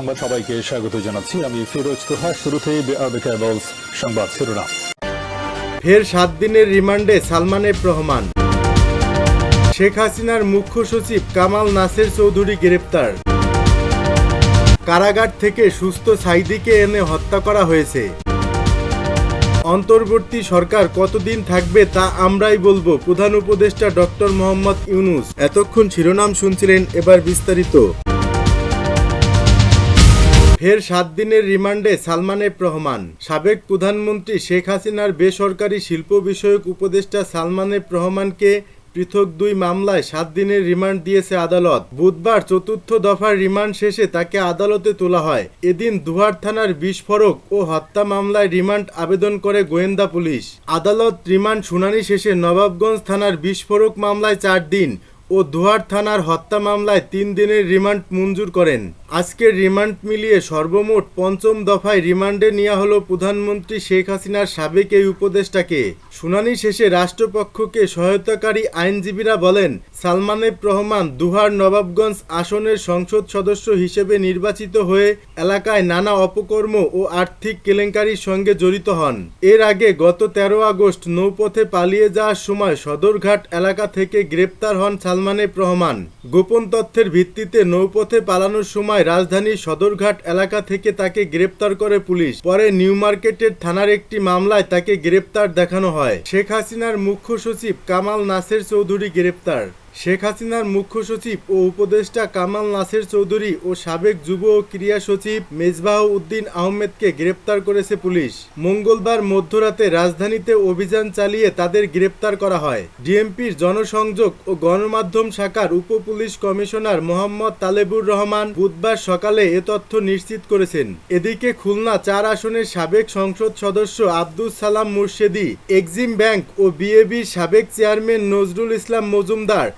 সংবাদ সবাইকে স্বাগত জানাচ্ছি। আমি ফিরোজ তোহা। শুরুতেই সংবাদ শিরোনাম। ফের 7 দিনের রিমান্ডে সালমান এফ রহমান। শেখ হাসিনার মুখ্য সচিব কামাল নাসের চৌধুরী গ্রেপ্তার। কারাগার থেকে সুস্থ সাইদিকে এনে হত্যা করা হয়েছে। অন্তর্বর্তী সরকার কতদিন থাকবে তা আমরাই বলবো, প্রধান উপদেষ্টা ডক্টর মোহাম্মদ ইউনূস। এতক্ষণ শিরোনাম শুনছিলেন, এবার বিস্তারিত। ফের 7 দিনের রিমান্ডে সালমান এফ রহমান। সাবেক প্রধানমন্ত্রী শেখ হাসিনার বেসরকারি শিল্প বিষয়ক উপদেষ্টা সালমান এফ রহমানকে পৃথক 2 মামলায় 7 দিনের রিমান্ড দিয়েছে আদালত। বুধবার 4র্থ দফার রিমান্ড শেষে তাকে আদালতে তোলা হয়। এদিন দুহার থানার বিস্ফোরক ও হত্যা মামলায় রিমান্ড আবেদন করে গোয়েন্দা পুলিশ। আদালত রিমান্ড শুনানি শেষে নবাবগঞ্জ থানার বিস্ফোরক মামলায় 4 দিন ও দুহার থানার হত্যা মামলায় 3 দিনের রিমান্ড মঞ্জুর করেন। আজকের রিমান্ড মিলিয়ে সর্বমোট 5ম দফায় রিমান্ডে নেওয়া হলো প্রধানমন্ত্রী শেখ হাসিনার সাবেক এই উপদেষ্টাকে। শুনানি শেষে রাষ্ট্রপক্ষকে সহায়তাকারী আইনজীবীরা বলেন, সালমান এফ রহমান দুহার নবাবগঞ্জ আসনের সংসদ সদস্য হিসেবে নির্বাচিত হয়ে এলাকায় নানা অপকর্ম ও আর্থিক কেলেঙ্কারির সঙ্গে জড়িত হন। এর আগে গত 13 আগস্ট নৌপথে পালিয়ে যাওয়ার সময় সদরঘাট এলাকা থেকে গ্রেপ্তার হন সালমান এফ রহমান। গোপন তথ্যের ভিত্তিতে নৌপথে পালানোর সময় রাজধানীর সদরঘাট এলাকা থেকে তাকে গ্রেপ্তার করে পুলিশ। পরে নিউ মার্কেটের থানার একটি মামলায় তাকে গ্রেপ্তার দেখানো হয়। শেখ হাসিনার মুখ্য সচিব কামাল নাসের চৌধুরী গ্রেপ্তার। শেখ হাসিনার মুখ্য সচিব ও উপদেষ্টা কামাল নাসের চৌধুরী ও সাবেক যুব ও ক্রীড়া সচিব মেজবাহ উদ্দিন আহমেদকে গ্রেপ্তার করেছে পুলিশ। মঙ্গলবার মধ্যরাতে রাজধানীতে অভিযান চালিয়ে তাদের গ্রেপ্তার করা হয়। ডিএমপির জনসংযোগ ও গণমাধ্যম শাখার উপ পুলিশ কমিশনার মোহাম্মদ তালেবুর রহমান বুধবার সকালে এ তথ্য নিশ্চিত করেছেন। এদিকে খুলনা 4 আসনের সাবেক সংসদ সদস্য আব্দুস সালাম মুর্শেদী, এক্সিম ব্যাংক ও বিএবির সাবেক চেয়ারম্যান নজরুল ইসলাম মজুমদার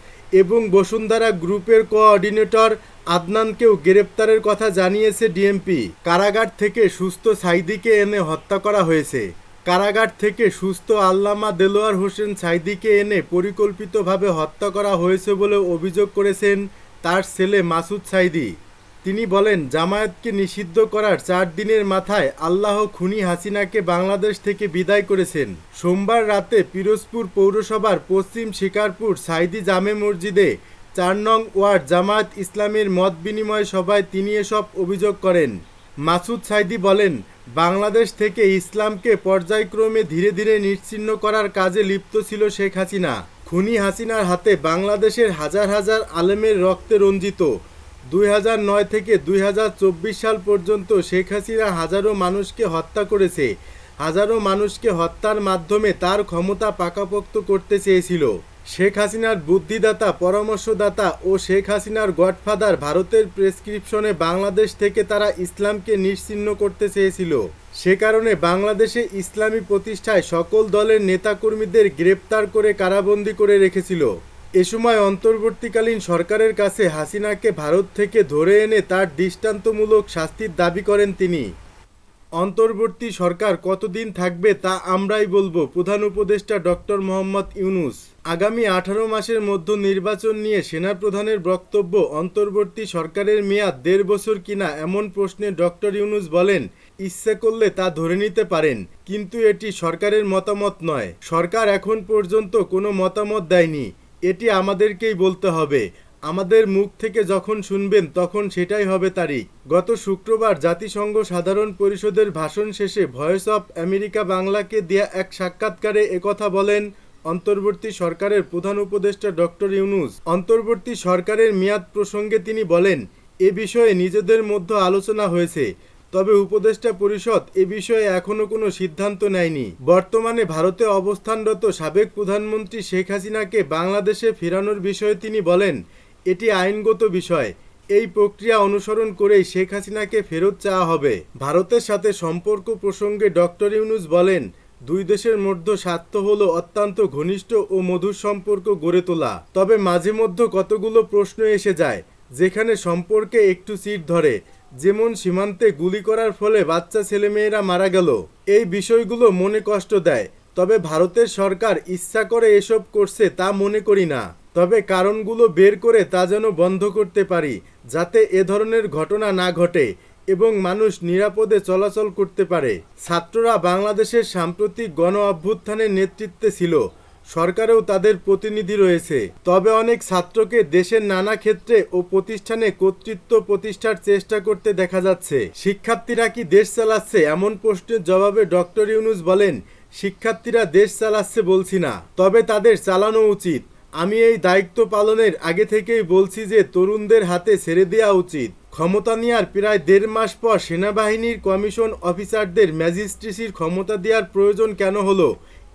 এবং বসুন্ধরা গ্রুপের কোঅর্ডিনেটর আদনানকেও গ্রেপ্তারের কথা জানিয়েছে ডিএমপি। কারাগার থেকে সুস্থ সাইদিকে এনে হত্যা করা হয়েছে। কারাগার থেকে সুস্থ আল্লামা দেলোয়ার হোসেন সাইদিকে এনে পরিকল্পিতভাবে হত্যা করা হয়েছে বলে অভিযোগ করেছেন তার ছেলে মাসুদ সাইদি। তিনি বলেন, জামায়াতকে নিষিদ্ধ করার 4 দিনের মাথায় আল্লাহ খুনি হাসিনাকে বাংলাদেশ থেকে বিদায় করেছেন। সোমবার রাতে পিরোজপুর পৌরসভার পশ্চিম শিকারপুর সাইদি জামে মসজিদে 4 নং ওয়ার্ড জামায়াত ইসলামের মত বিনিময় সভায় তিনি এসব অভিযোগ করেন। মাসুদ সাইদি বলেন, বাংলাদেশ থেকে ইসলামকে পর্যায়ক্রমে ধীরে ধীরে নিশ্চিহ্ন করার কাজে লিপ্ত ছিল শেখ হাসিনা। খুনি হাসিনার হাতে বাংলাদেশের হাজার হাজার আলেমের রক্তে রঞ্জিত। 2009 থেকে 2024 সাল পর্যন্ত শেখ হাসিনা হাজারো মানুষকে হত্যা করেছে। হাজারো মানুষকে হত্যার মাধ্যমে তার ক্ষমতা পাকাপোক্ত করতে চেয়েছিল। শেখ হাসিনার বুদ্ধিদাতা, পরামর্শদাতা ও শেখ হাসিনার গডফাদার ভারতের প্রেসক্রিপশনে বাংলাদেশ থেকে তারা ইসলামকে নিশ্চিহ্ন করতে চেয়েছিল। সে কারণে বাংলাদেশে ইসলামী প্রতিষ্ঠায় সকল দলের নেতাকর্মীদের গ্রেপ্তার করে কারাবন্দী করে রেখেছিল। এ সময় অন্তর্বর্তীকালীন সরকারের কাছে হাসিনাকে ভারত থেকে ধরে এনে তার দৃষ্টান্তমূলক শাস্তির দাবি করেন তিনি। অন্তর্বর্তী সরকার কতদিন থাকবে তা আমরাই বলবো, প্রধান উপদেষ্টা ডক্টর মোহাম্মদ ইউনূস। আগামী 18 মাসের মধ্যে নির্বাচন নিয়ে সেনাপ্রধানের বক্তব্য, অন্তর্বর্তী সরকারের মেয়াদ 1.5 বছর কিনা এমন প্রশ্নে ডক্টর ইউনূস বলেন, ইচ্ছে করলে তা ধরে নিতে পারেন, কিন্তু এটি সরকারের মতামত নয়। সরকার এখন পর্যন্ত কোনো মতামত দেয়নি, এটি আমাদেরকেই বলতে হবে। আমাদের মুখ থেকে যখন শুনবেন তখন সেটাই হবে তারিখ। গত শুক্রবার জাতিসংঘ সাধারণ পরিষদের ভাষণ শেষে ভয়েস অব আমেরিকা বাংলাকে দেয়া এক সাক্ষাৎকারে একথা বলেন অন্তর্বর্তী সরকারের প্রধান উপদেষ্টা ডক্টর ইউনূস। অন্তর্বর্তী সরকারের মেয়াদ প্রসঙ্গে তিনি বলেন, এ বিষয়ে নিজেদের মধ্যে আলোচনা হয়েছে, তবে উপদেষ্টা পরিষদ এ বিষয়ে এখনো কোনো সিদ্ধান্ত নেয়নি। বর্তমানে ভারতে অবস্থানরত সাবেক প্রধানমন্ত্রী শেখ হাসিনাকে বাংলাদেশে ফেরানোর বিষয়ে তিনি বলেন, এটি আইনগত বিষয়। এই প্রক্রিয়া অনুসরণ করেই শেখ হাসিনাকে ফেরত চাওয়া হবে। ভারতের সাথে সম্পর্ক প্রসঙ্গে ডক্টর ইউনূস বলেন, 2 দেশের মধ্যে স্বার্থ হলো অত্যন্ত ঘনিষ্ঠ ও মধুর সম্পর্ক গড়ে তোলা। তবে মাঝে মধ্যে কতগুলো প্রশ্ন এসে যায় যেখানে সম্পর্কে একটু চিড় ধরে, যেমন সীমান্তে গুলি করার ফলে বাচ্চা ছেলেমেয়েরা মারা গেল। এই বিষয়গুলো মনে কষ্ট দেয়। তবে ভারতের সরকার ইচ্ছা করে এসব করছে তা মনে করি না। তবে কারণগুলো বের করে তা যেন বন্ধ করতে পারি, যাতে এ ধরনের ঘটনা না ঘটে। এবং মানুষ নিরাপদে চলাচল করতে পারে। ছাত্ররা বাংলাদেশের সাম্প্রতিক গণ অভ্যুত্থানের নেতৃত্বে ছিল, সরকারেও তাদের প্রতিনিধি রয়েছে। তবে অনেক ছাত্রকে দেশের নানা ক্ষেত্রে ও প্রতিষ্ঠানে কর্তৃত্ব প্রতিষ্ঠার চেষ্টা করতে দেখা যাচ্ছে। শিক্ষার্থীরা কি দেশ চালাচ্ছে, এমন প্রশ্নের জবাবে ডক্টর ইউনূস বলেন, শিক্ষার্থীরা দেশ চালাচ্ছে বলছি না, তবে তাদের চালানো উচিত। আমি এই দায়িত্ব পালনের আগে থেকেই বলছি যে তরুণদের হাতে ছেড়ে দেওয়া উচিত। ক্ষমতা নেওয়ার প্রায় 1.5 মাস পর সেনাবাহিনীর কমিশন অফিসারদের ম্যাজিস্ট্রেসির ক্ষমতা দেওয়ার প্রয়োজন কেন হলো,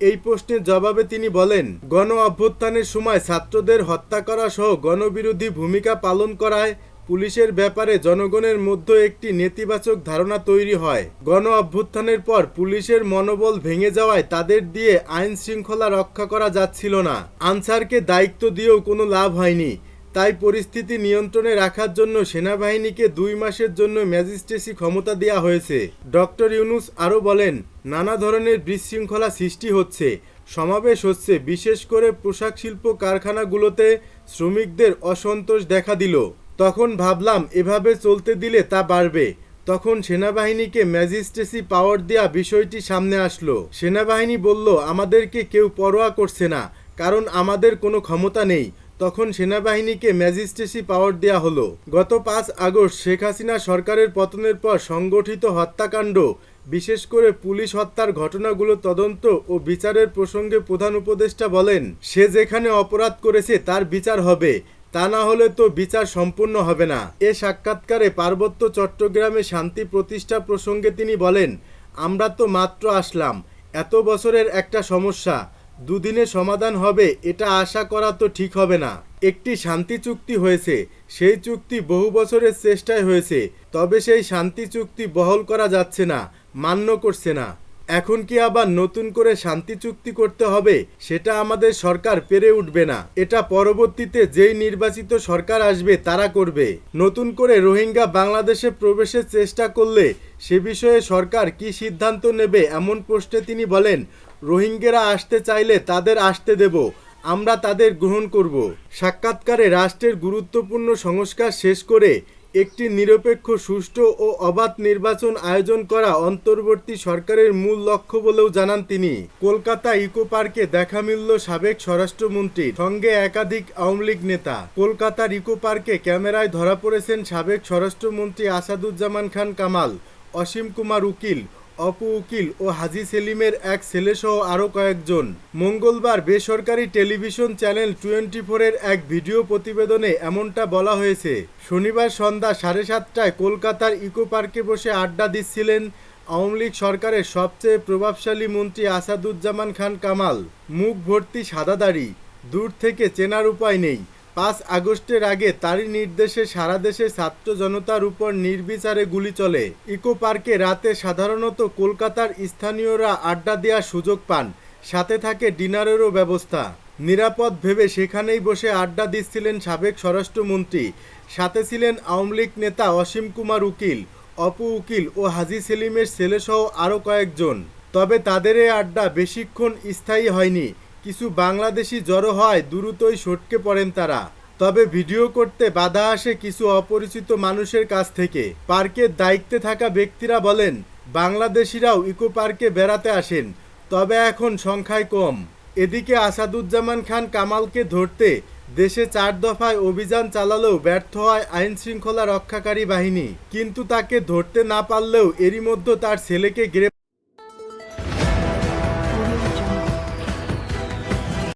এই প্রশ্নের জবাবে তিনি বলেন, গণ অভ্যুত্থানের সময় ছাত্রদের হত্যা করা সহ গণবিরোধী ভূমিকা পালন করায় পুলিশের ব্যাপারে জনগণের মধ্যে একটি নেতিবাচক ধারণা তৈরি হয়। গণ অভ্যুত্থানের পর পুলিশের মনোবল ভেঙে যাওয়ায় তাদের দিয়ে আইন শৃঙ্খলা রক্ষা করা যাচ্ছিল না। আনসারকে দায়িত্ব দিয়েও কোনো লাভ হয়নি। তাই পরিস্থিতি নিয়ন্ত্রণে রাখার জন্য সেনাবাহিনীকে 2 মাসের জন্য ম্যাজিস্ট্রেসি ক্ষমতা দেওয়া হয়েছে। ডক্টর ইউনূস আরও বলেন, নানা ধরনের বিশৃঙ্খলা সৃষ্টি হচ্ছে, সমাবেশ হচ্ছে, বিশেষ করে পোশাক শিল্প কারখানাগুলোতে শ্রমিকদের অসন্তোষ দেখা দিল। তখন ভাবলাম এভাবে চলতে দিলে তা বাড়বে। তখন সেনাবাহিনীকে ম্যাজিস্ট্রেসি পাওয়ার দেওয়া বিষয়টি সামনে আসলো। সেনাবাহিনী বলল আমাদেরকে কেউ পরোয়া করছে না, কারণ আমাদের কোনো ক্ষমতা নেই। তখন সেনাবাহিনীকে ম্যাজিস্ট্রেসি পাওয়ার দেওয়া হলো। গত 5 আগস্ট শেখ হাসিনা সরকারের পতনের পর সংগঠিত হত্যাকাণ্ড, বিশেষ করে পুলিশ হত্যার ঘটনাগুলো তদন্ত ও বিচারের প্রসঙ্গে প্রধান উপদেষ্টা বলেন, সে যেখানে অপরাধ করেছে তার বিচার হবে, তা না হলে তো বিচার সম্পূর্ণ হবে না। এ সাক্ষাৎকারে পার্বত্য চট্টগ্রামে শান্তি প্রতিষ্ঠা প্রসঙ্গে তিনি বলেন, আমরা তো মাত্র আসলাম, এত বছরের একটা সমস্যা 2 দিনে সমাধান হবে এটা আশা করা তো ঠিক হবে না। একটি শান্তি চুক্তি হয়েছে, সেই চুক্তি বহু বছরের চেষ্টায় হয়েছে, তবে সেই শান্তি চুক্তি বহাল করা যাচ্ছে না, মান্য করছে না। এখন কি আবার নতুন করে শান্তি চুক্তি করতে হবে, সেটা আমাদের সরকার পেরে উঠবে না। এটা পরবর্তীতে যেই নির্বাচিত সরকার আসবে তারা করবে। নতুন করে রোহিঙ্গা বাংলাদেশে প্রবেশের চেষ্টা করলে সে বিষয়ে সরকার কি সিদ্ধান্ত নেবে, এমন প্রশ্নে তিনি বলেন, রোহিঙ্গারা আসতে চাইলে তাদের আসতে দেব, আমরা তাদের গ্রহণ করব। সাক্ষাৎকারে রাষ্ট্রের গুরুত্বপূর্ণ সংস্কার শেষ করে একটি নিরপেক্ষ, সুষ্ঠু ও অবাধ নির্বাচন আয়োজন করা অন্তর্বর্তী সরকারের মূল লক্ষ্য বলেও জানান তিনি। কলকাতা ইকো পার্কে দেখা মিলল সাবেক স্বরাষ্ট্রমন্ত্রীর সঙ্গে একাধিক আওয়ামী লীগ নেতা। কলকাতার ইকো পার্কে ক্যামেরায় ধরা পড়েছেন সাবেক স্বরাষ্ট্রমন্ত্রী আসাদুজ্জামান খান কামাল, অসীম কুমার উকিল, অপু উকিল ও হাজী সেলিমের এক ছেলেসহ আরও কয়েকজন। মঙ্গলবার বেসরকারি টেলিভিশন চ্যানেল 24-এর এক ভিডিও প্রতিবেদনে এমনটা বলা হয়েছে। শনিবার সন্ধ্যা 7:30টায় কলকাতার ইকো পার্কে বসে আড্ডা দিচ্ছিলেন আওয়ামী লীগ সরকারের সবচেয়ে প্রভাবশালী মন্ত্রী আসাদুজ্জামান খান কামাল। মুখ ভর্তি সাদা দাড়ি, দূর থেকে চেনার উপায় নেই। 5 আগস্টের আগে তারই নির্দেশে সারা দেশে ছাত্র জনতার উপর নির্বিচারে গুলি চলে। ইকো পার্কে রাতে সাধারণত কলকাতার স্থানীয়রা আড্ডা দেওয়ার সুযোগ পান, সাথে থাকে ডিনারেরও ব্যবস্থা। নিরাপদ ভেবে সেখানেই বসে আড্ডা দিচ্ছিলেন সাবেক স্বরাষ্ট্রমন্ত্রী, সাথে ছিলেন আওয়ামী লীগ নেতা অসীম কুমার উকিল, অপু উকিল ও হাজী সেলিমের ছেলেসহ আরও কয়েকজন। তবে তাদের এই আড্ডা বেশিক্ষণ স্থায়ী হয়নি। কিছু বাংলাদেশি জড়ো হয়, দ্রুতই সটকে পড়েন তারা। তবে ভিডিও করতে বাধা আসে কিছু অপরিচিত মানুষের কাছ থেকে। পার্কের দায়িত্বে থাকা ব্যক্তিরা বলেন, বাংলাদেশিরাও ইকো পার্কে বেড়াতে আসেন, তবে এখন সংখ্যায় কম। এদিকে আসাদুজ্জামান খান কামালকে ধরতে দেশে 4 দফায় অভিযান চালালেও ব্যর্থ হয় আইন শৃঙ্খলা রক্ষাকারী বাহিনী। কিন্তু তাকে ধরতে না পারলেও এরই মধ্যে তার ছেলেকে গ্রেপ্তার